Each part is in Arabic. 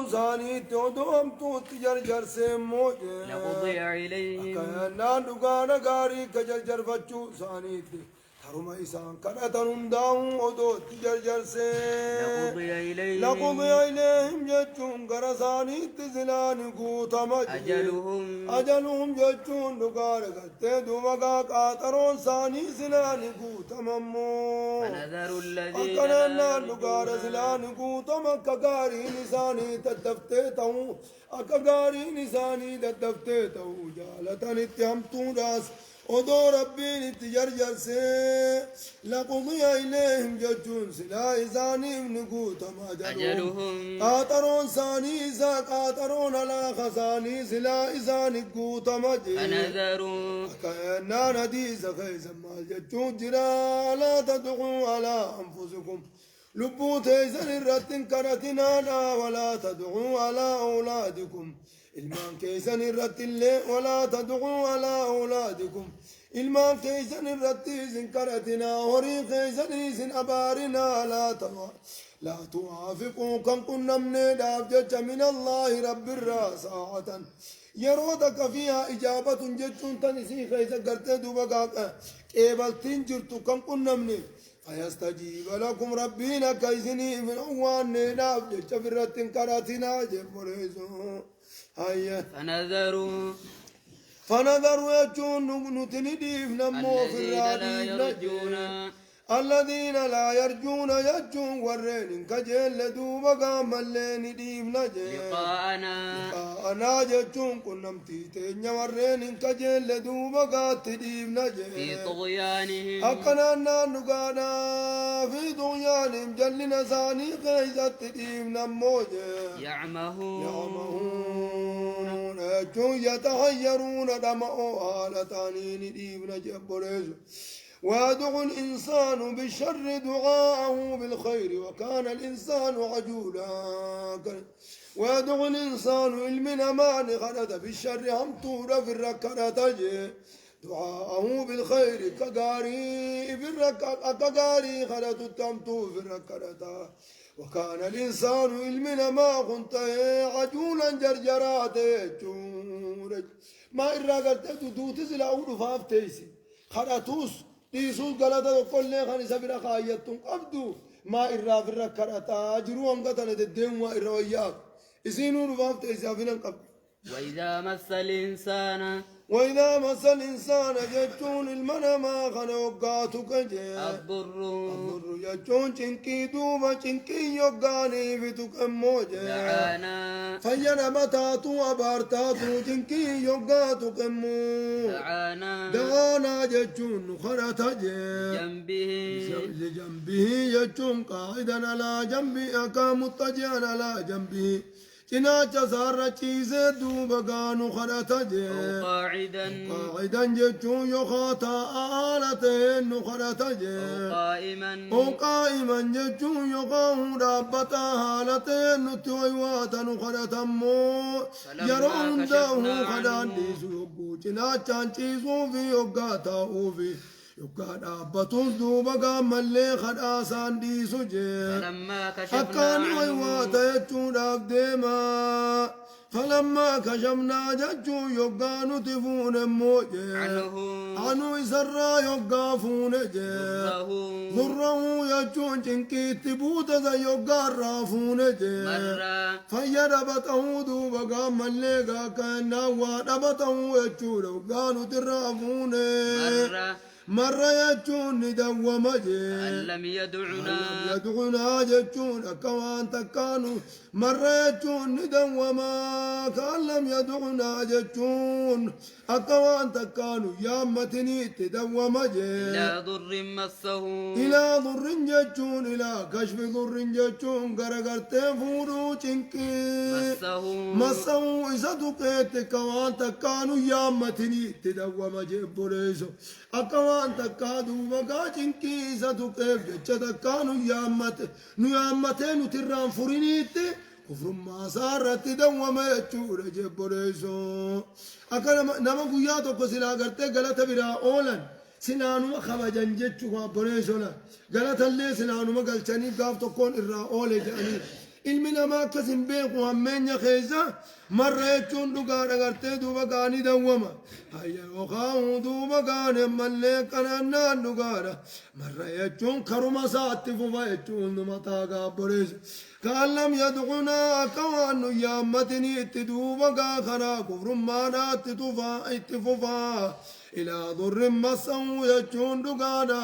ثاني تودوم تجرجر سموجه لقضي إليهم كأننا دعانا غاري كجرجر فتشو ثاني تروما إسان كرتهم داون ودو تجرجر سم لقضي إليهم جتون غرساني تزلان قوتما أجلهم جتون دعانا كتدو مغا كاترون ثاني زلان قوتما فنذر الذين أكننا دعانا زلان قوتما كغاري نساني تدفتتو أكغاري نساني تدفتتو جالتني تهمتون راس ودو ربين تجرجر سي لقضي إليهم ججون سلا إزاني نقوت ما أجلهم قاترون ثاني إذا قاترون على خزاني سلا إزاني قوت ما فنذروا كأننا نديس خيزا ما ججون جرا لا تدعوا على أنفسكم لبوت إذن الرتن كرتنا ولا تدعوا على أولادكم المان كيسن الرتل ولا تدعوا على أولادكم المان كيسن الرتيزن كرتنا وري كيسن إذن أبارنا لا توافقوا كم كنا من دابجة من الله رب الراسعة يرودك فيها إجابة جتون تنسي خيسا قرت دوبقاك إيبال تنجرتو كم كنا من فيستجيب لكم ربنا كيسني من أوان دابجة فرتن كرتنا جبريزو هيا فنذروا يجون نتنديف نمو في الرادين الذين لا يرجون يجون ورين كجل دوبا ملين ديف نجي لقاءنا يجون كنم تيتين ورين كجل دوبا تديف نجي في طغيانهم أكننا نقانا في طغيانهم جلنا ثاني قيزة تديف نمو يعمهون يتحيرون دمعوا هالتانين ديف نجي بريزو ويدعو الإنسان بالشر دعاءه بالخير وكان الإنسان عجولا ويدعو الإنسان المن مان خلد بالشر هم طور في الركرة دعاءه بالخير كقاري كقاري خلد تمتو في الركرة وكان الإنسان المن ما كنت عجولا جرجرات ما إرقلت دوتز لأول فافتيسي خلطوس ديسوس غلطة كل خاني سبيرا خايتون قبدو ما إرّا في الركرة أجروا أم قتل الدين وإرّا وياك إسينون وافت إسافنا قبل وإذا مس الإنسان جتون المنما خنوقاتك الضر جتون چنكي دوبا چنكي يوغاني فتك أموجه دعانا فينا متاتو أبارتاتو چنكي يوغاتك أمو دعانا جتون خرطج جنبه جتون قائدا على جنبه أكا متجعا على جنبه جناچ سارا چیزیں دوبگانو خرطج قاعدا جچون يخاتا آلتين خرطج قائما جچون يقاهم رابطا حالتين نتويواتا خرطمو يرون داو خدان ديسو يقو جناچان چیزوں في يقاتا اوفي يقال أبطل دوبا ملي خداسان دي سجي أكان ويوات يجون أقدما فلما كشمنا ججو يقانو تفون موجي عنو يسرى يقافون جي ذره يجون جنكي تبوت ذا يقار رافون جي فيربطه دوبا ملي كانا وربطه يجون يقانو ترافون مرة يجون دوما جي لم يدعنا جتون كوان تكانوا مرة يجون دوما كان لم يدعنا جتون أكوان تكانوا يا متني تدوما جي إلى ضر جتون إلى كشف ضر جتون غرغرت فورو چنكي مسه إذا دقيت كوان تكانوا يا متني تدوما جي بوليسو أكوان تكادو مكا چنكي إذا دقيت جتا كانوا يا متنو تران فرينيت كفر ما صارت دوما يجور جبريسو أكنا نما قياتو كسلا غرتي غلطة برا أولا سنانو ما خبجن جتشو بريسو لا غلطة اللي سنانو ما قلتني قافتو كون إرا أولي جاني ilmi namaa akkas hin beeku hammeenya keessa marra jechuun dhugaadha gartee duuba gaanii dawwama hayya yookaan duuba gaanii ammallee qanannaan dhugaadha marra jechuun karuma isaatti fufa jechuun mataa gaabboreessa kaan lam yadqunaa akka waan nu yaammatini itti duuba gaa karaa kufrummaadhaatti tufaa itti fufaa ilaa durrin massahu jechuun dhugaadha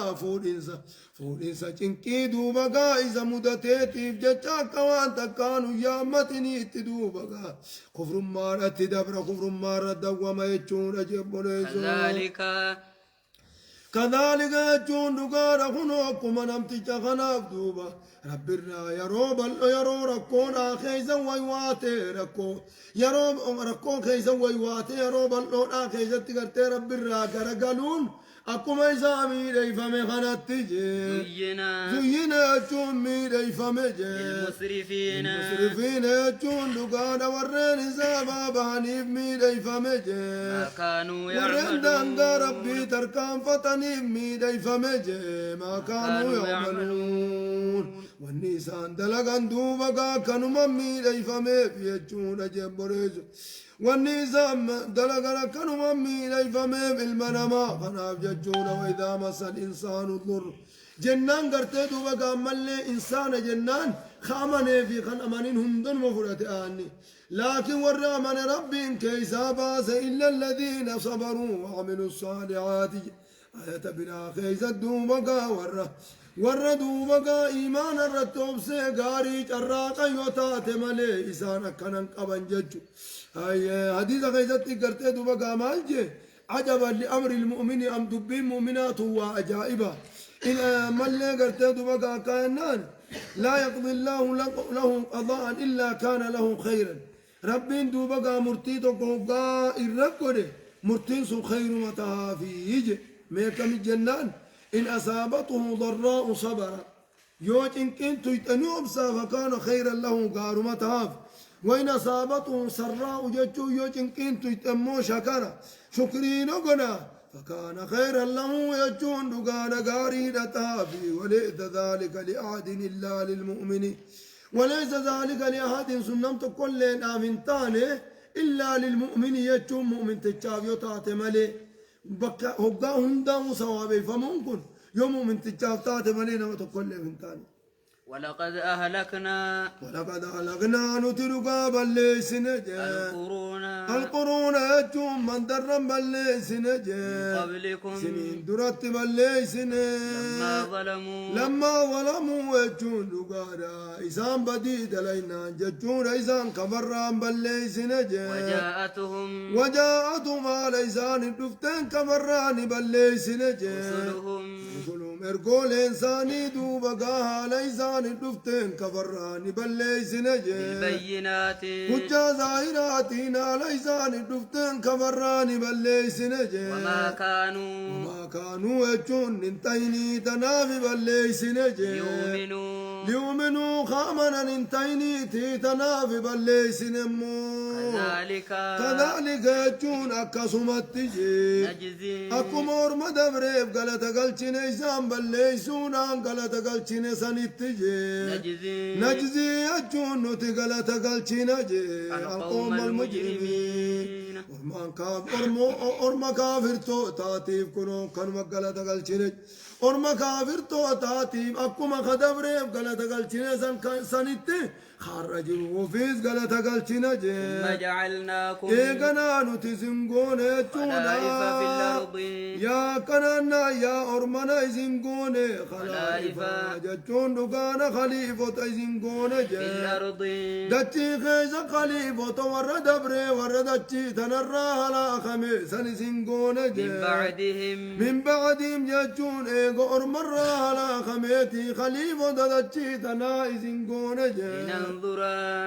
fuudhinsa cinqii duuba gaa isa mudateetiif jecha akka waan takkaanu yaammatini itti duuba gaa kufrummaadhatti dabra kufrummaarra dawwama jechuudha jebboleeso كذلك يجون دقارا خنوكم نمتج خناف دوبا ربنا يرو ركونا خيزا ويواتي ركو خيزا ويواتي يرو بلونا خيزا تقرتي ربنا كرقلون أكما إسامي ريفمي خناتجي زينا جمي ريفمي المسرفين يجون دقارا ورين إسابا بانيف مي ريفمي ما كانوا ورين دانقا ربي تركان فتنيف مي ريفمي ما كانوا يعملون والنسان دلقان دوبقا كانوا ممي ريفمي يجون جبريزو والنظام دلقنا كانوا ممي ليفمي بالمنما خناف ججونا وإذا مس الإنسان الضر جنان قرتدوا بقى ملي إنسان جنان خامني في خن أمانهم دون مفرة آني لكن ورى من ربي كيسا باس إلا الذين صبروا وعملوا الصالحات آية بنا خيسا دوبقا ورى دوبقا إيمان الرتوب سيقاري جراقا يوتات ملي إسانا كنن قبن ججو حديث غيزتي قرتي دوبا مالجي عجبا لأمر المؤمن أم دبين مؤمنات وعجائبا إن ملي قرتي دوبا كائنان لا يقضي الله له قضاء إلا كان له خيرا ربين دوبا مرتيتو قوقا إرقودي مرتيسو خير متها فيه ميكم الجنان إن أصابته ضراء صبرا يوجن كنتو يتنوبسا فكان خيرا له قارو متهاف وإن أصابته سراء ججو يوجن كنتو يتمو شكرا شكرين قنا فكان خيرا له يجون دقان قاري تافي وليس ذلك لأحد إلا للمؤمن وليس ذلك لأحد سنمت كل آمنتاني إلا للمؤمن يجون مؤمن تجافي وتاتي ملي بكا هقا هندا سوابي فممكن يوم مؤمن تجاف تاتي ملي نمت كل آمنتاني ولقد أهلكنا نترقى بالليسنجي القرون يجون من درم بالليسنجي قبلكم سنين درت بالليسنجي لما ظلموا يجون دقارا إسان بديد لينا ججون إسان كبران بالليسنجي وجاءتهم على إسان الدفتين كبران بالليسنجي رسلهم ارقول إنساني دوبقاها ليسان الدفتين كفراني بالليسنجي بالبينات حجة ظاهراتنا ليسان الدفتين كفراني بالليسنجي وما كانوا يجون انتيني تنافي بالليسنجي ليؤمنوا خامنا انتيني تنافي بالليسنمو كذلك يجون أكسمت تجي أكم أورما دبريب قلت قلتين إيسان بالليسونا قلت قلتين سنتجي نجزي يجون نتقلت قلتين جي القوم المجرمين أورما كافر تو تاتيف كنو كانوا قلت قلتين أورما كافر تو تاتيف أكما خدبريب قلت قلتين سنتجي خرجوا وفيز قالت قلتنا جي ثم جعلناكم إيقنا نتزنقون خلائف في الأرض يا كنانا يا أرمنا زنقون خلائف جتون دقانا خليفة زنقون جي في الأرض دتي خيز خليفة ورد بري وردتي تنرى هلا خميسا زنقون جي من بعدهم جتون إيقو أرمرا هلا خميتي خليفة دتي تنا زنقون جي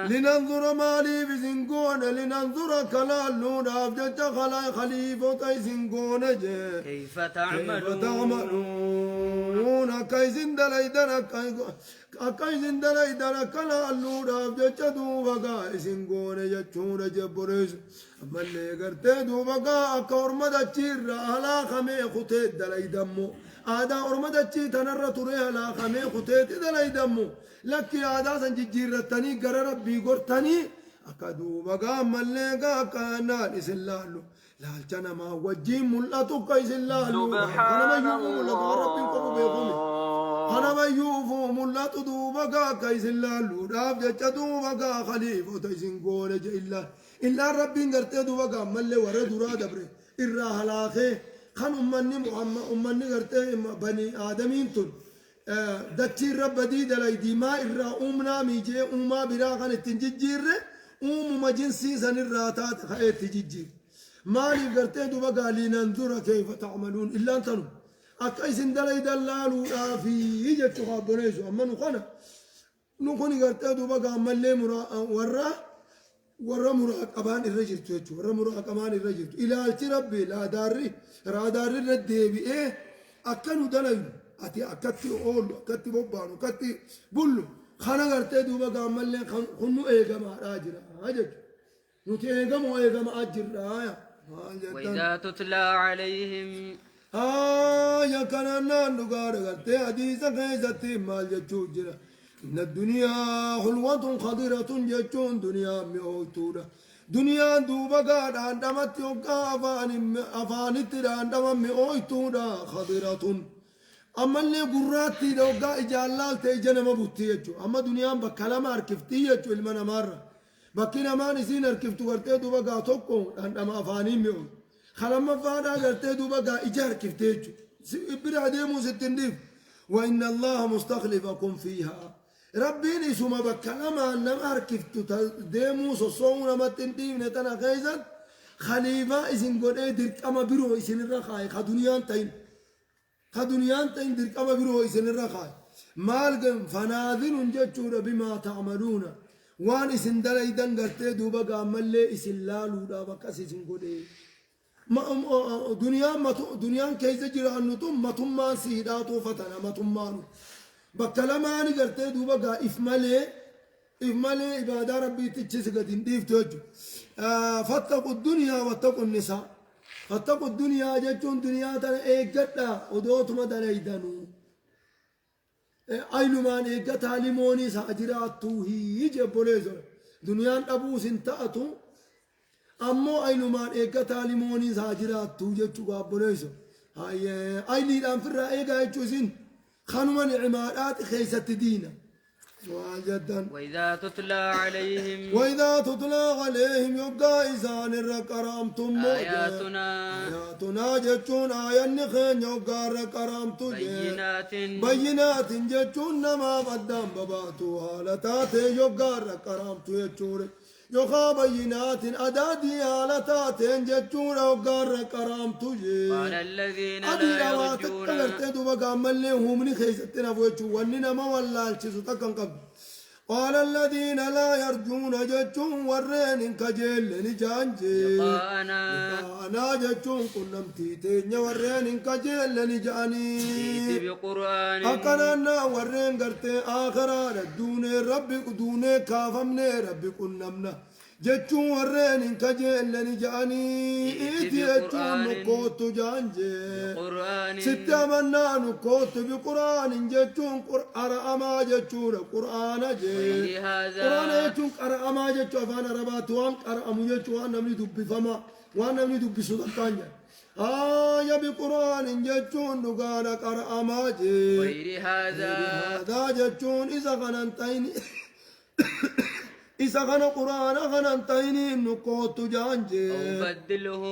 لننظر مالي بزنقون لننظر كلالون أفجج خلاي خليفة زنقون كيف تعملون كيزن دليدنا كلالون أفجج دوبقا زنقون جتشون جبريز أما اللي قرتي دوبقا أكور مدى تشير هلا خمي خطيت دليدمو آدا أرمدتشي تنرى تريها لا خمي خطيت إذا لا يدمو لك آدا سنجيرتني قرى ربي قرتني أكدو بقى ملقا كانا إسلالو لا الجنة ما وجين ملتك إسلالو أنا ما يوم ملتك ربي قبو بيقومي أنا ما يوم ملتك دوبقا كيسلالو داف جتش دوبقا خليفة تيسن قولج إلا ربي قرتي دوبقا ملي ورد وراد بري إرى هلاخي خان أمني محمد أمني قرتي بني آدمين تن دتشي رب دي دلائي دي ما إرى أمنا ميجي أمما برا خان التنججير أم جنسي سن الراتات خير تججير مالي قرتي دوبقا لننظر كيف تعملون إلا أنتنو أكايس دلائي دلالو في يجت خابونيسو أما نخانا نخوني قرتي دوبقا ملي ورا مراقبان الرجل توجه ورا مراقبان الرجل إلى ربي لا داري را داري ردي بإيه أكنو دلائي أتي أكتي أولو أكتي بوبانو أكتي بولو خانا قرتي دوبا قامل لين خنو إيقما راجرا هاجج نوتي إيقما إيقما أجرا وإذا تتلى عليهم يا كنانا نقار قرتي حديثا خيزتي مال جتشوجرا إن الدنيا حلوة خضرة جتشون دنيا مئوتورا دنيا دوبا قاد عندما تيوكا أفاني عندما مئوتورا خضرة أما اللي قراتي لو قا إجالال تيجنا ما بوتيجو أما دنيا بكلام أركفتيجو المنا مرة بكينا ما نسين أركفتو قرتي دوبا قا توكو عندما أفاني ميون خلما فادا قرتي دوبا قا إجار كفتيجو إبرا ديمو ستنديف وإن الله مستخلفكم فيها ربي نسوما بكلام أنما أركفتو ديمو سصونا ما تنديف نتنا خيزا خليفة إسن قد إدرك أما برو إسن الرخاي خدنيا تين خدنيان تندر كما بيرو يسن الرخاء مالكم فناذن جتشور بما تعملون وان اسن دلي دنگرتي دوبا قامل لي اسن لالو دا بكس اسن قدي دنيا كيس جران نتم متمان سيداتو فتنا متمانو بكلماني قرتي دوبا قا افمالي عبادة ربي تجس قدين ديف توجو فاتقوا الدنيا واتقوا النساء فاتقوا الدنيا جتون دنيا تنا إيجتا ودوت ما دليدنو أيلمان إيجتا ليموني ساجرات توهي جبوليزو دنيا أبو سنتاتو أمو أيلمان إيجتا ليموني ساجرات توجي تشوبا بوليزو هاي أيلي الأنفرة إيجا يجوزين خانمان عمارات خيسة دينا وإذا تتلى عليهم يبقى إذان الركرامتم آياتنا جتون آية نخين يبقى الركرامتم بينات جتون نما قدام بباتو هالتات يبقى الركرامتم يجور يخا بينات أدادي هالتات جتون يبقى الركرامتم قال الذين لا يرجون تدو بقى مليهم من خيستنا فوجو وننا ما ولا الشيسو تكن قبل قال الذين لا يرجون جتون ورين كجل نجانجي أنا جتون كنم تيتين ورين كجل نجاني بقرآن أكننا ورين قرتي آخرا ردوني ربي قدوني كافمني ربي كنمنا جتون ورين كجل نجاني جتون نقوت جانجي ستة منا نقوت بقرآن جتون قرآن أما جتون قرآن جي قرآن جتون قرآن أما جتون فانا رباتوان قرآن جتون نمني دبي فما وانا نمني دبي سلطان يا بقرآن جتون نقال قرآن ما جي غير هذا جتون إذا غننتين إذا غنى قرآن غننتين نقوت جانجي أبدله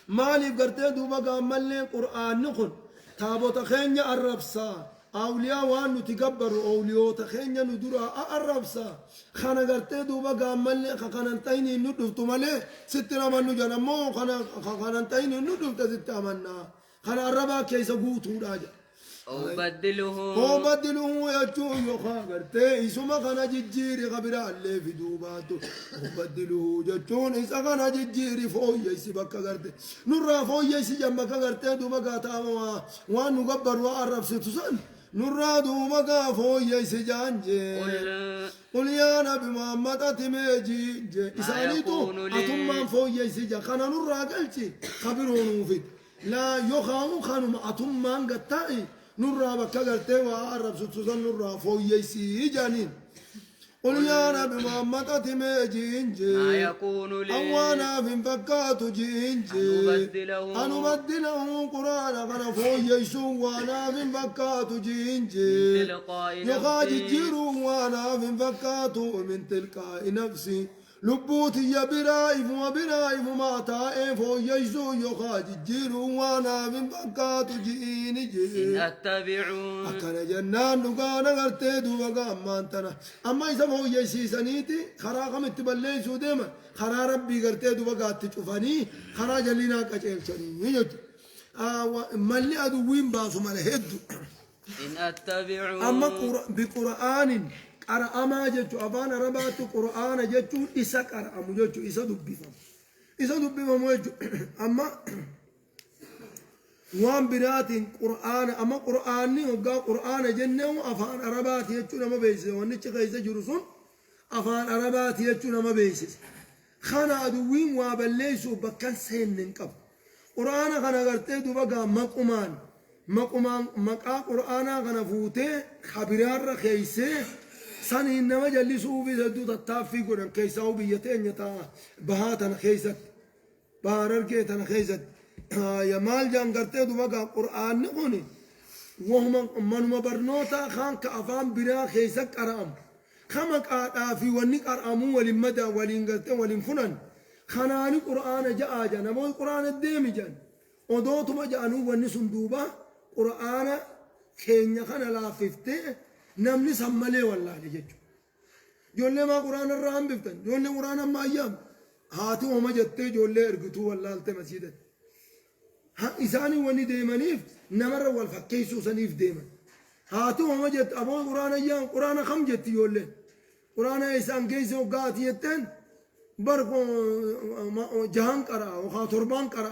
مالي قرتي دوبا قامل لي قرآن نخن تابوت خينيا الربسا أولياء وان نتقبر أولياء تخينيا ندرا الربسا خانا قرتي دوبا قامل لي خاننتين ندفت مالي ستنا من نجانا مو خاننتين ندفت ستنا منا خانا الربا كيس قوتو راجا أبدله يجون يخا قرتي إسما خانا ججيري خبرا اللي في دوباتو أبدله يجون إسا خانا ججيري فوي يسي بكا قرتي نرى فوي يسي جمكا قرتي دوبا قاتاما وان نقبر وعرف ستسان نرى دوبا فوي يسي جانجي قل يا نبي محمد أتميجي إسانيتو أتمان فوي يسي جا خانا نرى قلتي خبرونو فيت لا يخاو خانم أتمان قطعي نرى بكا قرتي وعرب ستوزن نرى فويسي جانين قل يا رب محمد أتمي جينجي ما يكون لي أوانا من فكات جينجي أن أبدله قرآن غنا فويسو وانا من فكات جينجي يخاج جيرو وانا من فكات من تلقاء نفسي لبوتي يا برايف وبرايف ما تائف ويسو يخاج جيرو وانا من فكات جيني جي إن أتبع أكن جنان نقانا قرتي دوبا أمانتنا أما إذا هو يسي سنيتي خرا قمت بلي سودما خرا ربي قرتي دوبا تشوفاني خرا جلينا كجيل سني ملي أدوين باسو ملهدو إن أتبع أما بقرآن قرأ ما جتو أفان ربات قرآن جتو إسا قرأ مجتو إسا دبفم إسا دبفم وجو أما وان برات قرآن أما قرآن وقا قرآن جنة أفان ربات جتو نما بيسس ونچ خيسة جرسون أفان ربات جتو نما بيسس خانا أدوين وابليسو بكان سين ننقب قرآن خانا غرتي دوبا مقمان مقا قرآن خانا فوتي خبرار خيسة سني إنما جلسوا في زدو تتافي قرآن كيساو بيتين يتا بهاتنا خيست بارر كيتنا خيست يا مال جان قرتي دوبا قرآن نقوني وهم من برنوتا خان كأفام بنا خيسك أرام خمك في ونك أرامو ولمدى ولنقرتي ولنفنن خناني قرآن جاء جان أبو القرآن الديمي جان ودوتما جانو ونسن دوبا قرآن كينيا خانا لاففتي نمني سمالي والله لجيجو جولي ما قرآن الرحم بفتن جولي قرآن ما أيام هاتو وما جتي جولي ارقتو والله التمسيدت ها إساني وني ديمانيف نمر والفكيسو سنيف ديمان هاتو وما جت أبو قرآن أيام قرآن خم جتي جولي قرآن إسان كيسو قاتي يتن برقو جهان قرأ وخاطربان قرأ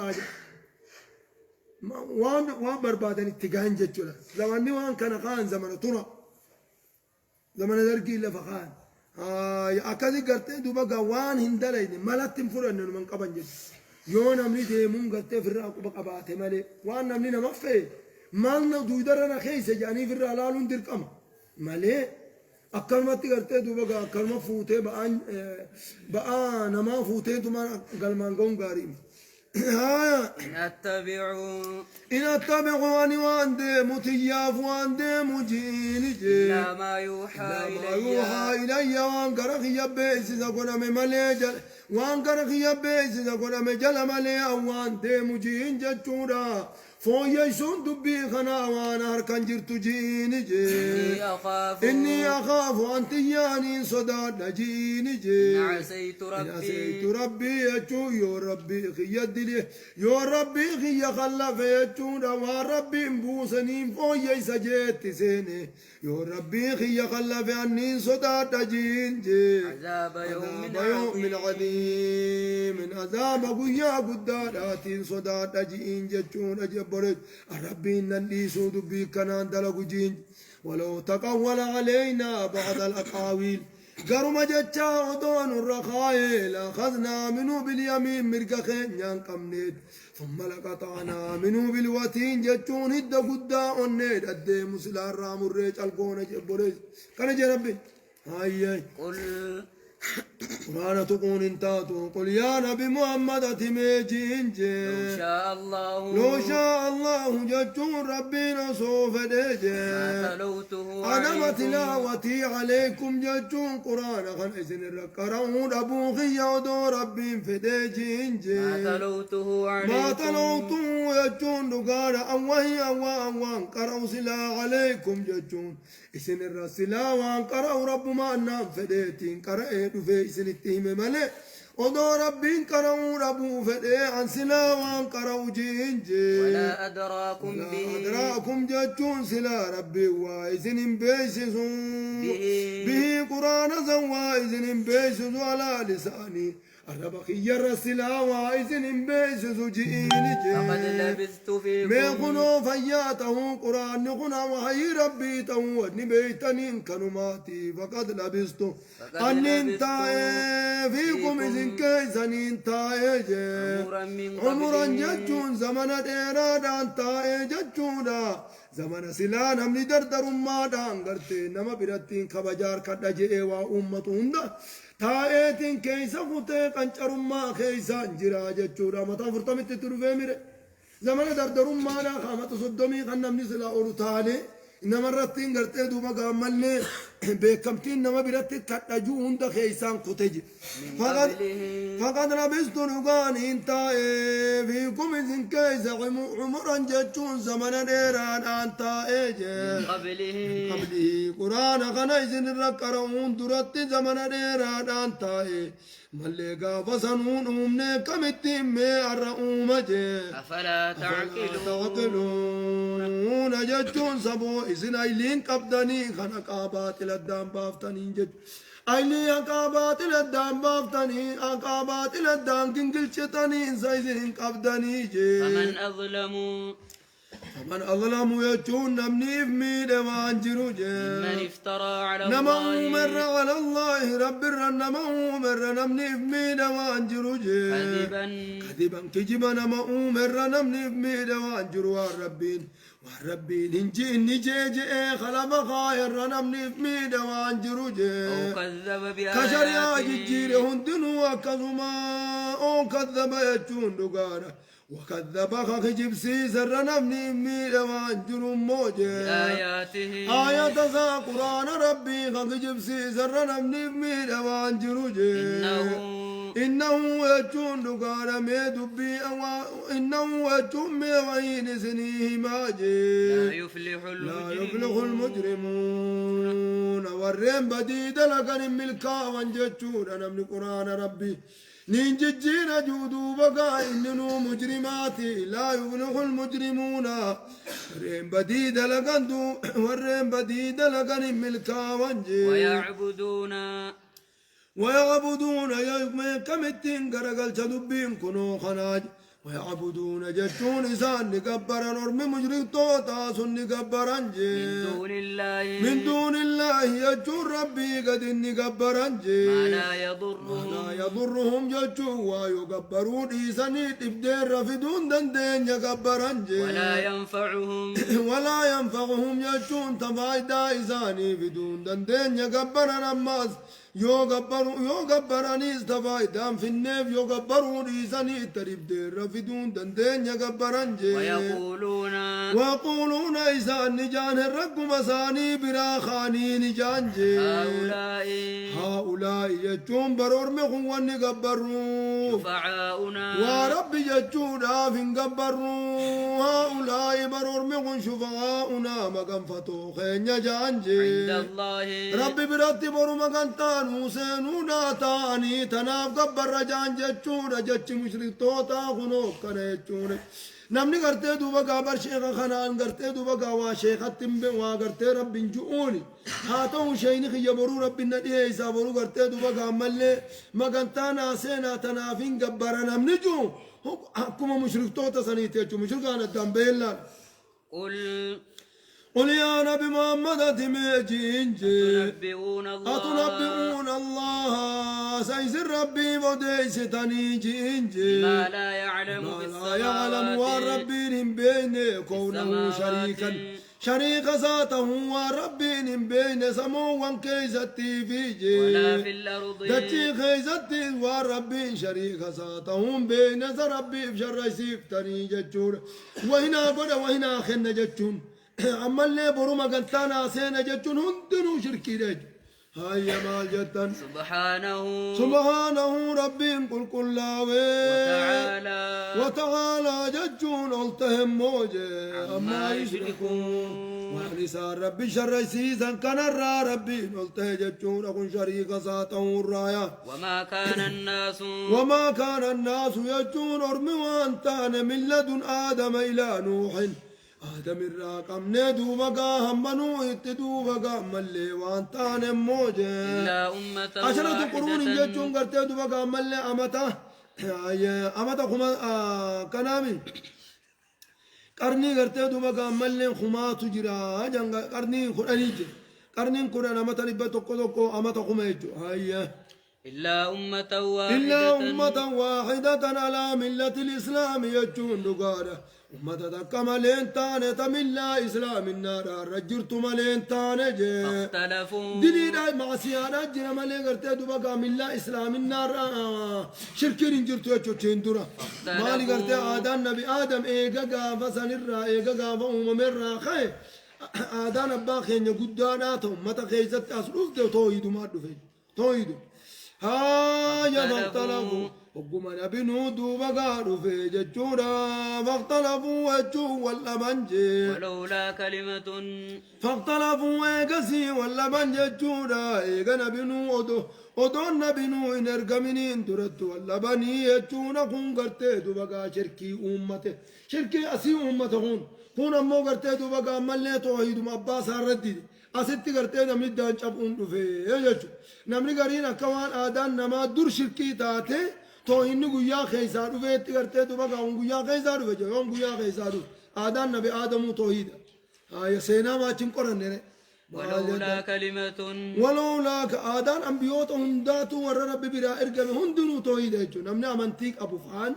وان بربادن اتقاهن جتولا زماني وان كان خان زمن طرق زمن درقي إلا فخان أكادي قرتي دوبا قوان هندلين ملات تنفرن من قبن جد يون أمني ديمون قرتي في الرأق بقباتي مالي وان أمني نمفي مالنا دويدرنا خيسة جاني في الرألالون درقما مالي أكلمت قرتي دوبا أكلمت فوتي بقى نما فوتي دوما قلمان قوم قاريم إن أتبعوا أني وان ديمو تياف وان ديمو جيني جي لا ما يوحى إلي وان قرخ يبيس زقنا ممالي وان قرخ يبيس زقنا مجل مالي وان ديمو جين جتورا فون يسون دبي خنا وانا هركن جرتو جيني جي إني أخاف أن تياني صداد جيني جي إن عسيت ربي يجو يو ربي خيد لي يو ربي خي خلف يجو وربي مبوسني فون يسجد سيني يو ربي خي خلف عني صداد جين جي عذاب يوم عظيم من عذاب قيا قدارات صداد جين جتون برد ربي نندي سود بكنا دلقو جين ولو تقول علينا بعض الأقاويل قرم جتشا ودون الرخائل أخذنا منه باليمين مرقخين ينقمنيد ثم لقطعنا منه بالوتين جتشون هد قدا ونيد أدي مسلا الرام الريج القونة جبريج كان جربي هاي قل قرآن تقول انتاتو قل يا نبي محمد اتميجين لو شاء الله جتون ربنا صوف ديجي عدم تلاوتي عليكم جتون قرآن خن إذن الرقرون أبو خيادو ربي فديجين ما تلوته جتون دقار أوهي أوان قرأوا سلا عليكم جتون إذن الرسلا وان قرأوا رب ما أنام فديتين قرأ في سنتهم ملئ ودو ربين قرأوا ربو فدي عن سلا وان قرأوا جينجي ولا أدراكم جتون سلا ربي وايزن بيسسون به قرآن زوايزن بيسسون على لساني الربخي الرسلا وايزن بيسسو جيني فقد لبثت فيكم ميقنو فياته قرآن نقنا وحي ربي تود بيتنين كنماتي فقد لبثت أن انتهي فيكم إذن كيسنين تايج عمرا من عمرا قبله جتون زمن ديرادان تايج جتونا زمن سلان هم دردر ما دان غرتي نما برتين كبجار كدجي وامتون تايتين كيسا فتي قنچرما كيسا انجرا جتونا متا فرتمت ترفيمر زمن دردر ما دا خامت صدمي خنمني سلا اورو تالي إنما الرتين قرتي دوما قاملني بكمتين نما برتي كتجو هند خيسان كتج فقد لبست نقان انت فيكم إذن كيس عمرا جتون زمن ديران انت من قبله قرآن خنايزن الركرون درت زمن ديران انت ملقا فسنون أمني كمتين مي الرؤومة أفلا تعقلون جتون سبو إذن أيلين قبضني خنقابات الدام بافتني جت أيلي أقابات الدام بافتني أقابات الدام كنقل شتني إنسايزين قبضني جت فمن أظلم يجون نمني بميد وانجرو من افترى على نما الله مر على الله رب نما مر نمني بميد وانجرو كذبا كجبا نما مر نمني بميد وانجرو والربين انجي نجي خلف خير نمني بميد وانجرو أو كذب كشر يا بآياته جير هندنو وكذما أو كذب يجون دقارة وكذب خجب سيسر نمني ميل وانجر موجه بآياته آيات ذا قرآن ربي خجب سيسر نمني ميل وانجر إنه يجون دقار ميدبي إنه يجون ميوين سنيه ماجي لا يفلح المجرمون والرين بديد لكن ملكا وانجتشون نمني قرآن ربي نينججين جودو بقى إننو مجرماتي لا يفلح المجرمون رين بديد لكندو والرين بديد لكن ملكا وانجي ويعبدون يوم كمتين غرقل تدبين كنو خناج ويعبدون جتون إسان نقبرا نرمي مجرق توتا سن نقبرا من دون الله يجون ربي قد نقبرا ما لا يضرهم جتون ويقبرون إساني تبدين رفدون دندين يقبرا ولا ينفعهم يجون تفايدا إساني بدون دندين يقبرا نماز يو غبراني استفايدان في النيف يو غبرون إيساني تريب دير رفدون دندين يغبرانجي ويقولون إيسان نجان الرق مساني براخاني نجانجي هؤلاء يجون برور مخوان نغبرون ورب يجون آفين غبرون هؤلاء برور مخوان شفعاؤنا مقام فتو خين يجانجي ربي براتي برو مقام تان موسينونا تاني تناف قبر رجان جتشونا جتش مشرك توتا خنوك كان يجونا نمني قرتي دوبا قابر شيخا خنان قرتي دوبا قاوا شيخا تنبي وقرتي رب جؤوني هاتو شيني خي يبرو رب الندي يسابرو قرتي دوبا قامل مقنتانا سينا تنافين قبر نمني جو حكومة مشرك توتا سنيتي جو مشركان الدنبيلا قل يا نبي محمد أتنبئون الله سيسر ربي وديس تنيجي ما لا يعلم والربي بين كونه شريكا شريك ذاته والربي بين سمو كيزتي فيجي ولا في الأرض دتي خيزتي والربي شريك ذاته بين ربي بشر يسيف تنيجي وهنا قد وهنا خن جتون أما اللي برو قلتانا سينا جتون هندنو شركي دج هيا مال جتن سبحانه ربي قل كلاوي وتعالى جتون التهم موجه أما يشركون ونساء ربي شر سيزا كان ربي نلته جتون أكون شريك ذاته الرايا وما كان الناس يجون أرمي وانتان من لدن آدم إلى نوح آدم الراقم ندو بقى همنو اتدو بقى ملي وانتان موجه عشرة قرون جتون قرتي دو بقى ملي أمتا خما كنامي قرني قرتي دو بقى ملي خما تجرا جنگا قرني قراني قرني قران أمتا نبا تقو أمتا خما يجو هيا إلا إلا أمة واحدة واحدة على ملة الإسلام يجون دقارة أمة تكا ملين تانة تملا إسلام النار رجرت ملين تانة جي فاختلفوا دليل مع سيارة جنا ملين قرتي دبقا ملا إسلام النار شركين جرتو يجو تشندورا مالي قرتي آدان نبي آدم إيقا قافا سنرا إيقا قافا أممرا خي آدان أبا خيني قداناتهم متى خيزت أسلوك دو تويدو ما دفع تويدو ها يا فاختلفوا وقم نبنو دوبا قالوا في ججورا فاختلفوا وجو ولا بنجي ولولا كلمة فاختلفوا ايقسي ولا بنججورا ايقا نبنو ودون نبنو ان ارقمنين ترد ولا بني يجونا كون قرتي دوبا شركي امته شركي اسي امته كون امو قرتي دوبا ملي توحيد مباس الردي asitti gartee namni daancabuun dhufee jechuudha. Namni gariin akka waan aadaan namaa dur shirkii taate too inni guyyaa keessaa dhufeetti gartee duba gaa'uun guyyaa keessaa dhufe jedhu yoon guyyaa keessaa dhufe aadaan nabi aadamuu toohidha. Seenaa maachiin qoranne. ولولا كلمة ولولا كآدان أنبيوت هنداتو ور ربي برا إرقم هندنو توحيدة jechuudha. Namni amantii qabu faan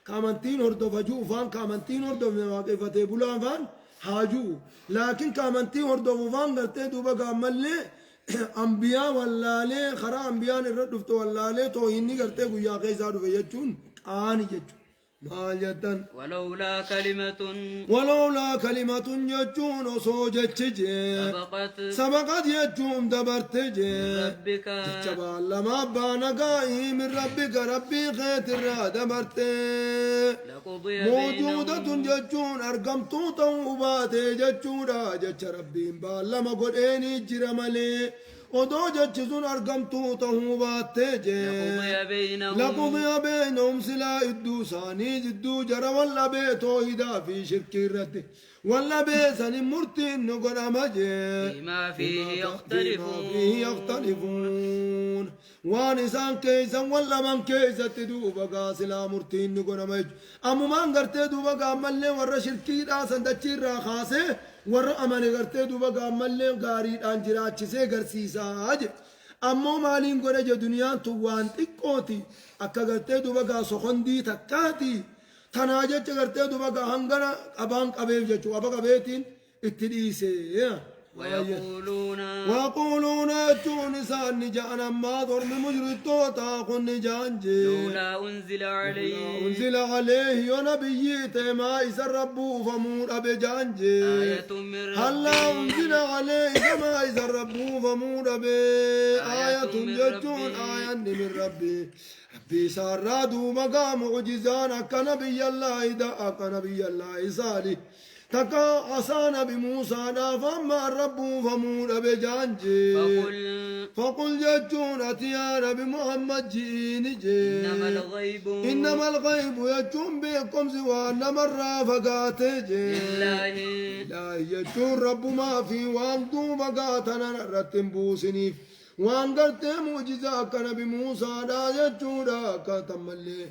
kaamantiin hordofajuu faan kaamantiin hordofne waaqeffatee bulaan faan حاجو لكن كامنتي وردو فان قرتي دوبا قامل انبياء ولا لي خرا انبياء الردفت ولا لي تو هني قرتي قيا قيسار فيجون اني ججون ما جدن ولولا كلمة يجون وصوجت سبقت يجون دبرت ربك جبال لما بانا من ربك ربي خيت دبرت موجودة ججون أرقمتو توبات ججورا جج ربي بالما قد إني جرمالي ودو ججزون أرقمتو توبات لقضي بينهم سلا إدو ساني جدو جرى ولا بيتو إذا في شرك الرد ولا بيسان مرتين نقر مجي فيما فيه يختلفون وانسان كيسا ولا من كيسا تدوبا قاسلا مرتين نقر مجي أمو من قرتي دوبا قامل ورى شركي راسا دچير را خاسي ورى أماني قرتي دوبا قامل قاري انجرات چسي قرسيسا آج أمو مالين قرى جو دنيا توان تقوتي أكا قرتي دوبا قاسخندي تكاتي تناجت قرتي دوبا هنگنا أبان قبيل جچو أبا قبيتين اتديسي ويقولون اتون نسان جانا ما ضرم مجرد تاخن جانجي لولا أنزل عليه ونبي ما يسر ربو فمور أبي جانجي آية من ربي هلا أنزل عليه ما يسر ربو فمور أبي آية جتون آية من ربي ربي سارادو مقام عجزان أكا نبي الله إذا أكا نبي الله صالح تكا عصانا بموسى فما الرب فمور بجانجي فقل جتون أتيا نبي محمد جيني جي إنما الغيب يجون بكم سوى إنما الرافقات جي لا يجون رب ما في وانتو بقاتنا رتن بوسني وان قرتي معجزة كنبي موسى دا يجودا كتملي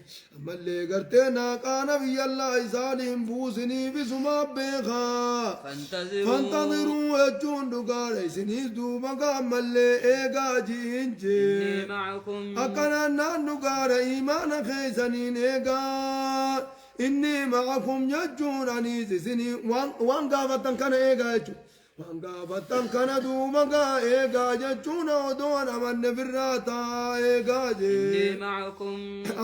قرتي ناقا نبي الله صالح بوسني بسما بيخا فانتظروا يجون دقاري سنيس دوبا كملي ايقا جينجي أكنا نان دقاري إيمان خيسانين ايقا إني معكم يجون عنيزي سني وان قافتن كان ايقا يجون وانقافتن كان دوبا ايقا جتشونا ودونا من فراتا ايقا جي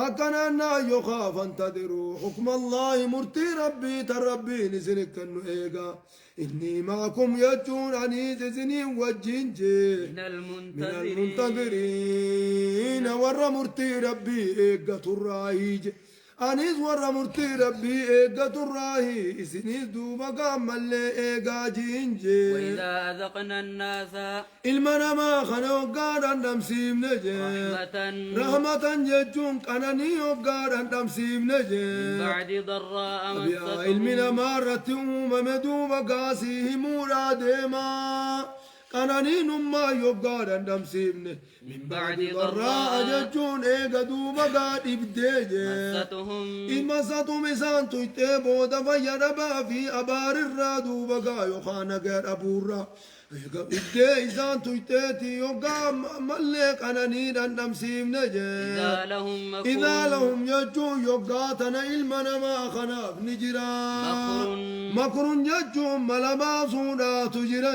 اكنا نا يخاف انتظروا حكم الله مرتي ربي تربي نسنك انو ايقا اني معكم يجون عني سنين وجينجي من المنتظرين ور مرتي ربي ايقا ترايج أنيس ورا مرتي ربي إيقا تراهي إسنيس دوبا قامل إيقا جينجي وإذا أذقنا الناس المنما خنو قادا نمسيم نجي رحمة ججون كانني وقادا نمسيم نجي بعد ضراء مستهم علمنا مارتهم مدوبا قاسيه مراد ما كانني نما يوغادا نمسيم من بعد ضراء ججون إيقا دوبا قاد إبديجي مساتهم إسان تيتي بودا فيربا في أبار الرادو بقا يخانا غير أبورا إدي إذا تيتي يوقع ملك أنا نيدا نمسيم نجي إذا لهم يجو يوقع تنا إلمنا ما خناف نجرا مكر يجو ملما سودا تجرا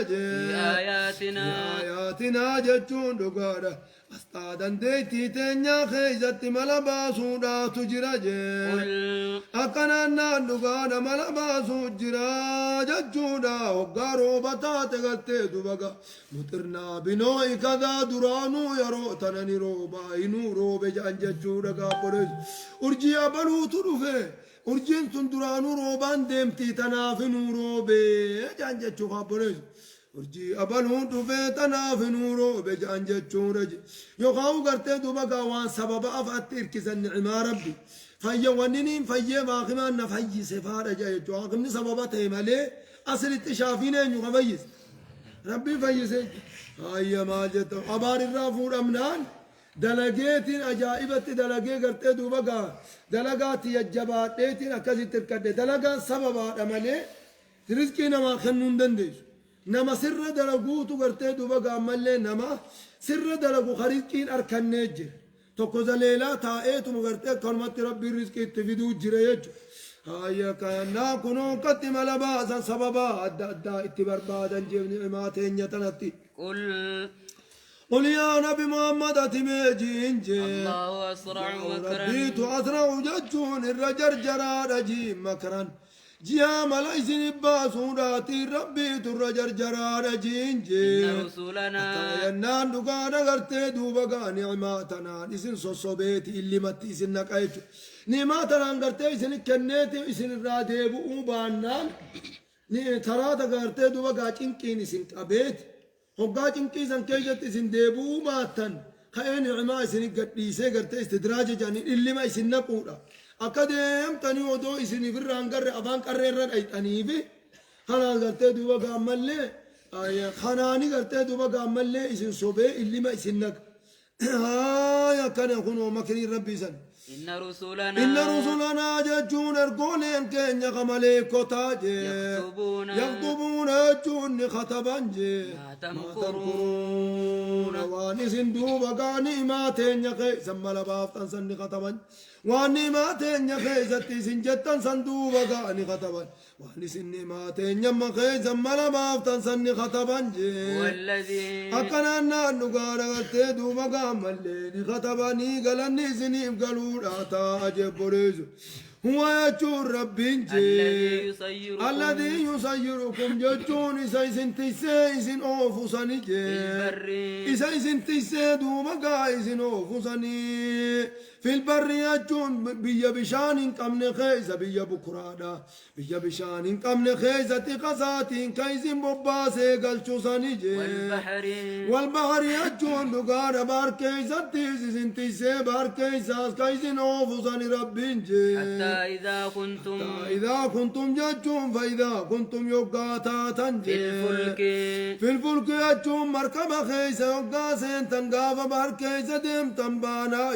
آياتنا جتون دقارا أستاذن ديتي تنيا خيزت ملبا سودا تجرا أكنا نانوغانا ملبا سوجرا جتودا وقارو بطات غلتي دوبغا مترنا بنوي كذا درانو يرو تنني روبا إنو روبي جان جتودا قابرز أرجي أبلو تروفي أرجين تندرانو روبان ديمتي تنافنو روبي جان جتو قابرز urjii abaluun dhufee tanaaf nuuroo bejaan jechuudha yookaan gartee duuba waan sababa afaatti hirkisan ni'imaa rabbi fayya wanniniin fayyee baaqimaan na fayyise faadha jechuudha waaqni sababa ta'e malee aslitti shaafiin eenyu ka fayyise rabbiin fayyise hayya maal jettu abaarirraa fuudhamnaan dalageetiin ajaa'ibatti dalagee gartee duuba dalagaatti jajjabaadheetiin akkasitti hirkadhe dalagaan sababaadha malee rizqii namaa kennuu hin dandeessu nama sirra dalaguutu gartee duuba gaammallee nama sirra dalagu rizqiin arkannee jira tokko zaleelaa taa'eetuma gartee akkanumatti rabbiin rizqii itti fiduu jira jechuudha hayya kanaa kunoo akkatti mala baasan sababa adda addaa itti barbaadan jeefni himaa teenya tanatti قل يا نبي محمد أتميجين جي الله أسرع مكرا ربيت أسرع ججون الرجر جرى رجيم مكرا جيا ملايسين باسوراتي ربي ترجر جرار جينجي إن رسولنا ينان دقانا غرتي دوبقا نعماتنا إسن صصوبيتي اللي متي إسن نقايتو نعماتنا غرتي إسن كنيتي إسن رادي بؤوبانان تراتا غرتي دوبقا چنكين إسن قبيت هقا چنكي إسن كيجت إسن ديبو ماتن خيان نعما إسن قديسي غرتي استدراج جاني اللي ما إسن نقودا أكاديم تاني ودو إسني في الرانجر أبان كرر أي تانيبي خنا قلت دوبا كملة أي خناني قلت دوبا كملة إسن صوبة اللي ما إسنك ها كان يكونوا مكرين ربي سن إن رسولنا جون أرجونين كن يقملي كتاج يكتبون جون خطبان جي ما تمكرون واني سندوبا كاني ما تنيا سملا بافتن سن خطبان واني ما تنيا زتي سنجتن سندوبا كاني خطبان واني سني ما تنيا ما سملا بافتن سن خطبان جي والذي أكنا نقارا دوبا كامل خطباني قالني سنيب قالوا هو يجور ربين الذي يسيركم جتون إسايسن تيسين أوفوساني إسايسن تيسيدو مقايسن أوفوساني في البر يجون بيا بشان كمن خيزة بيا بكرادا بيا بشان كمن خيزة تقصاتين كيزن بباسي قلشوساني والبحر يجون دقار بار كيزة تيسين تيسي بار كيزة كيزن أوفوساني ربين حتى إذا كنتم جتون فإذا كنتم يقاتا تنجي في الفلك يجون مركب خيزة يقاسين تنقاف بار كيزة ديم تنبانا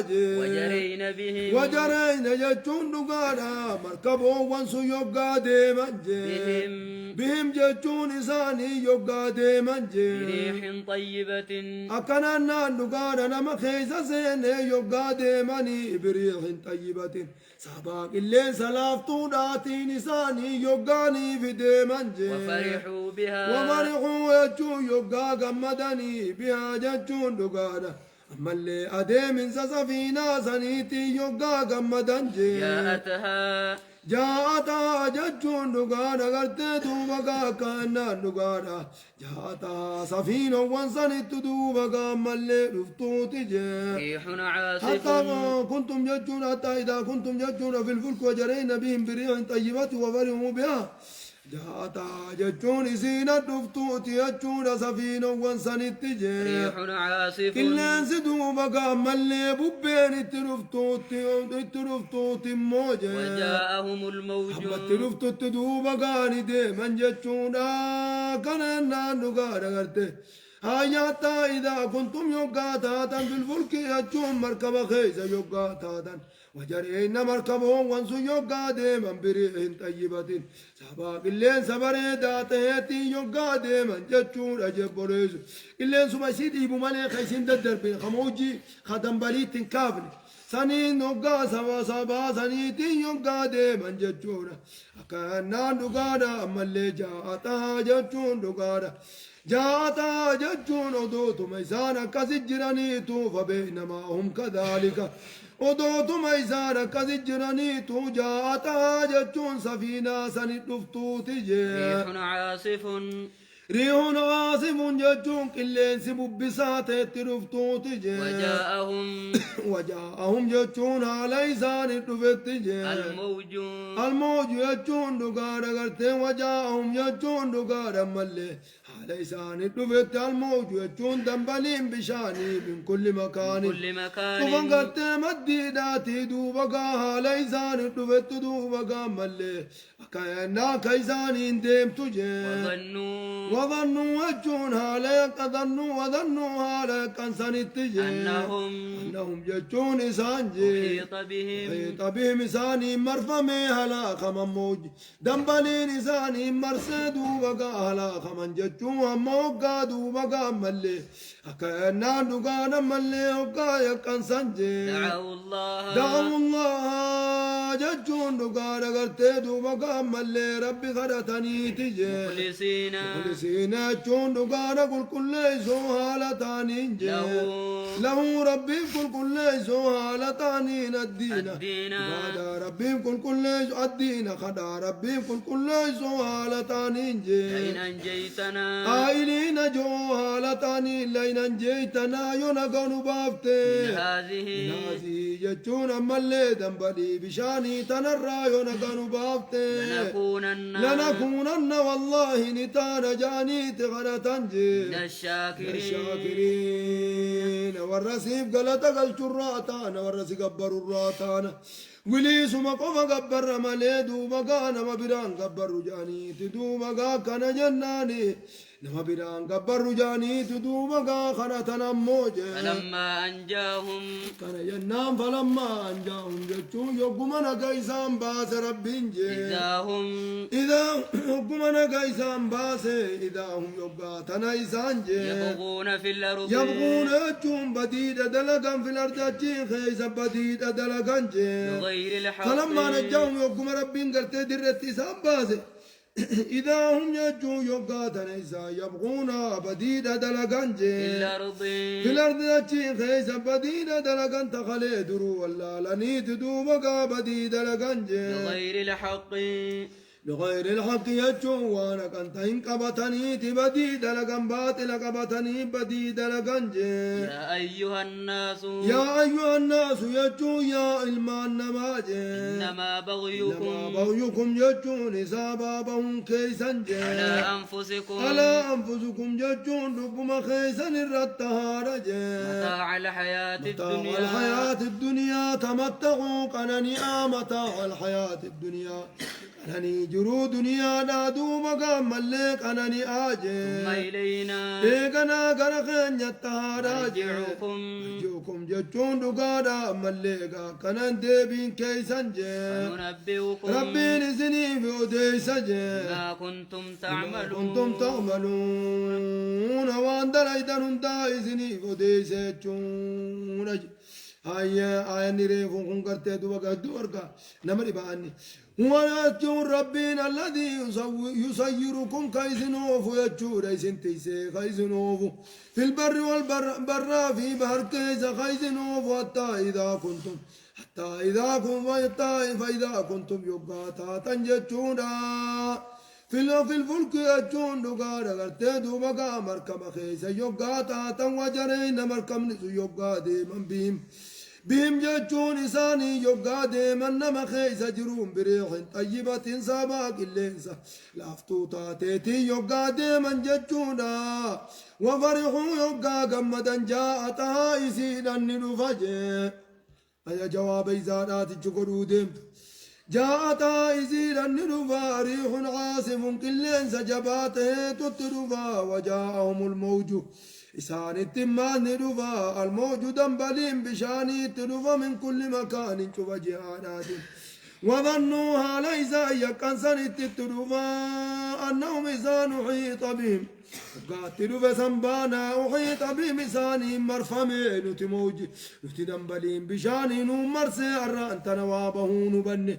وجرين جتون دقانا مركبوا وانسو يقا ديمان بهم جتون إساني يقا ديمان بريح طيبة أكنا دقانا نما خيزة سين يقا ديماني بريح طيبة سابق الليل سلافتو داتين إساني يقاني في ديمان وفرحوا بها يجون يقا قمدني بها جتون دقانا أما اللي أدي من سفينة سنيتي يوغا غمدان جاءتها ججون دقانا قلت دوبقا كانا دقانا جاءتها سفينة وانسانيت دوبقا أما اللي رفتوتي ريح عاصف حتى كنتم ججون حتى إذا كنتم ججون في الفلك وجرين بهم بريح طيبة وفرحوا بها جاءتا جتون إسينا دفتوتي جتون سفينة وانسانيت ريح عاصف كلين سدو بقى ملي ببين الترفتوتي موجة وجاءهم الموج حبت ترفتوتي دو بقى ندي من جتون كان نانو قارا قرتي حتى إذا كنتم يقاتا في الفلك يجون مركب خيس يقاتا وجرين مركبهم وانسو يقادي من بريح طيبة سباق اللين سبري داتيتي يقادي من جتشون أجب بوليس اللين سمسيدي بمالي خيسين ددر بين خموجي خدم بريت كافل سنين نقا سوا سبا سنيتي يقادي من جتشون أكانا دقادا أما اللي جاءتا جتشون دقادا جاءتا جتشون ودوت ميسانا كسجراني توفى بينما هم كذلك ودوت ميسانا كسجراني تو جاءتا جتشون سفينة سنتفتو تجي ريح عاصف ريح عاصف جتشون كلين سببسات ترفتو تجي وجاءهم جتشون على لسان الدفت تجي الموج جتشون دقار قرتين وجاءهم جتشون دقار ملي على لسان الدفت الموج جتشون دنبلين بشاني من كل مكان طفن قرتين مديداتي دوبقا على لسان الدفت دوبقا ملي كأننا كيسانين ديم تجي وظنوا وجون هالك وظنوا هالك أنسان التجي أنهم جتون إسانجي حيط بهم إساني مرفمي هلاك من موج دنبلين إساني مرسدو بقى هلاك من جتون موقع دو بقى ملي كأننا دقانا ملي وقايا كنسانجي دعوا الله جتون دقانا قرتي دو بقى ملي ربي خرطني تجي مخلصين جون دقانا قل كل يسو هالتاني له ربي قل كل يسو هالتاني الدين خدا ربي قل كل يسو الدين خدا ربي قل كل يسو هالتاني لئن أنجيتنا آئلين جو هالتاني لئن أنجيتنا ينقن بافتي هذه جتون ملي دنبلي بشاني تنرى ينقن بافتي لنكونن والله نتانا جاني تغنى تنجي من الشاكرين والرسيب قلت قلت الراتان والرسي قبر الراتان وليس مقوم قبر ملي دوبا كان مبران قبر جاني تدوبا كان جناني نما بيران قبر جاني تدوبا خنا تنموجه فلما أنجاهم كان ينام فلما أنجاهم جتشو يقومنا قيسان باس ربينجي إذا يقومنا قيسان باس إذا هم يقاتنا إسانجي يبغون في الأرض يبغون أجون بديدة دلقا في الأرض أجين خيسا بديدة دلقا بغير الحق فلما نجاهم يقوم ربين قرتي درت إسان باس إذا هم يجوا يقاتنا إذا يبغون بديدة دلقان في الأرض أجين خيسا بديدة دلقان تخلي درو ولا لنيت دوبقا بديدة دلقان بغير الحق بغير الحق يجوا وانا كنت انقبتني تبدي دلقان باطل قبتني بدي دلقان يا أيها الناس يجوا يا علمان نماج إنما بغيكم يجوا نسابابهم كيسا على أنفسكم يجوا ربما خيسا الرتهارج متاع الحياة الدنيا تمتعوا قنني متاع الحياة الدنيا أنني جرو دنيا نادو مقام ملك أنني آجي ثم إلينا إيقنا قرخين يتهاراج مرجعكم جتشون دقادا ملكا كنن ديبين كيسان جي وننبئكم ربين سني في أديسا جي ما كنتم تعملون وان دلائدن هندا سني في أديسا جون آية نريفون كن کرتے دو وقت دور کا نمری بانی ونأتون ربنا الذي يسيركم كيسنوف يجور سنتيسي كيسنوف في البر والبر في بحر كيس كيسنوف حتى إذا كنتم فإذا كنتم يبقاتا تنجتونا في الفلك يجون دقارا قرتي دوبقا مركب خيس يبقاتا تنوجرين مركب نسو يبقا ديما بهم جتون إساني يبقى ديما نما خيس جروم بريح طيبة ساباق اللينسة لافتو تاتيتي يبقى ديما جتونا وفرحوا يبقى قمدا جاءتها إسيدا ندفجي أي جواب إزادات جقروا ديمت جاءت إزيرا ندفا ريح عاصف كلين سجباته تترفا وجاءهم الموج إسان التمان ندفا الموج دنبلين بشاني تدفا من كل مكان شوف جهادات وظنوها ليس يكن سنت تدفا أنهم إسان أحيط بهم قاتلوا فسنبانا أحيط بهم إساني مرفمين نتموج نتدنبلين بشاني نمرسي أران تنوابه نبني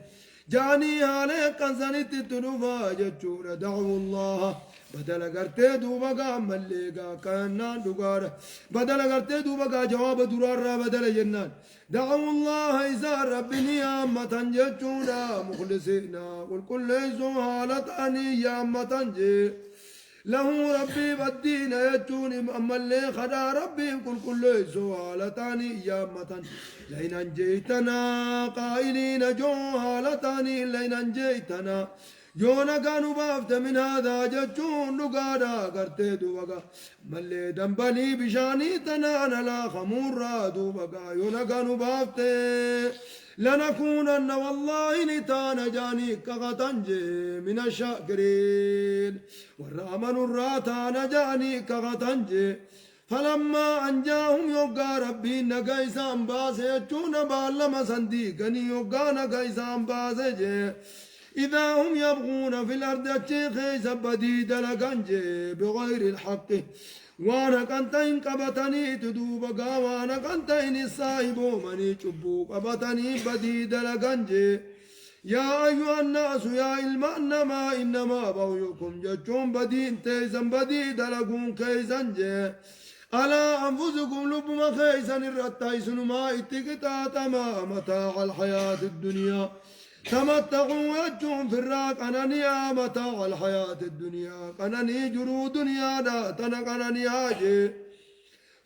جاني عليك كنزنت التنوفا جتشورا دعوا الله بدل قرتي دوبا مليقا كانان دوغارا بدل قرتي دوبا جواب درارا بدل جنان دعوا الله إذا ربني أمة جتشورا مخلصينا قل كل ليسوا حالتاني يا أمة جي له ربي بالدين يجوني أما اللي خدا ربي كل ليسوا حالتاني يا أمة لئن أنجيتنا قائلين جو حالتاني لئن أنجيتنا جونا كانوا بافت من هذا جتشون نقادا قرتي دوبا ملي دنبلي بشاني تنانا لا خمورا دوبا يونا كانوا بافت لنكونن والله نتانا جاني كغتنجي من الشاكرين والرامن الراتانا جاني كغتنجي فلما أنجاهم يوغا ربي نقايسان باسي يجون بالما صنديقني يوغا نقايسان باسي إذا هم يبغون في الأرض الشيخ بديد لقنجي بغير الحق وانا كنتين قبتني تدوبقا وانا كنتين الصاحبو مني شبو قبتني بديد لقنجي يا أيها الناس يا علما إنما بغيكم جتشون بدين تيزن بديد لقون كيزن جي على أنفسكم لبما خيزن الرتايسن ما اتقتا ما متاع الحياة الدنيا تمتعوا يجون في الراق أنانيا متاع الحياة الدنيا أناني جرو دنيا دا تنق أناني هاجي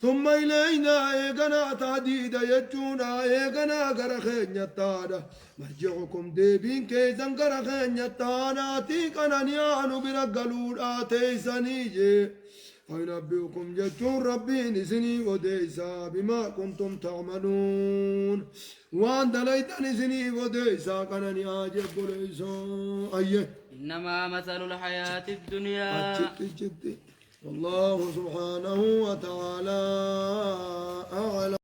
ثم إلينا إيقنا تعديد يجونا إيقنا قرخين يتادا مرجعكم ديبين كيزن قرخين يتادا تيك أنانيا نبرقلون آتيسانيجي فينبئكم جتون ربي نسني وديسا بما كنتم تعملون وان دليت نسني وديسا كانني آجب ليسا أيه إنما مثل الحياة الدنيا والله سبحانه وتعالى أعلم.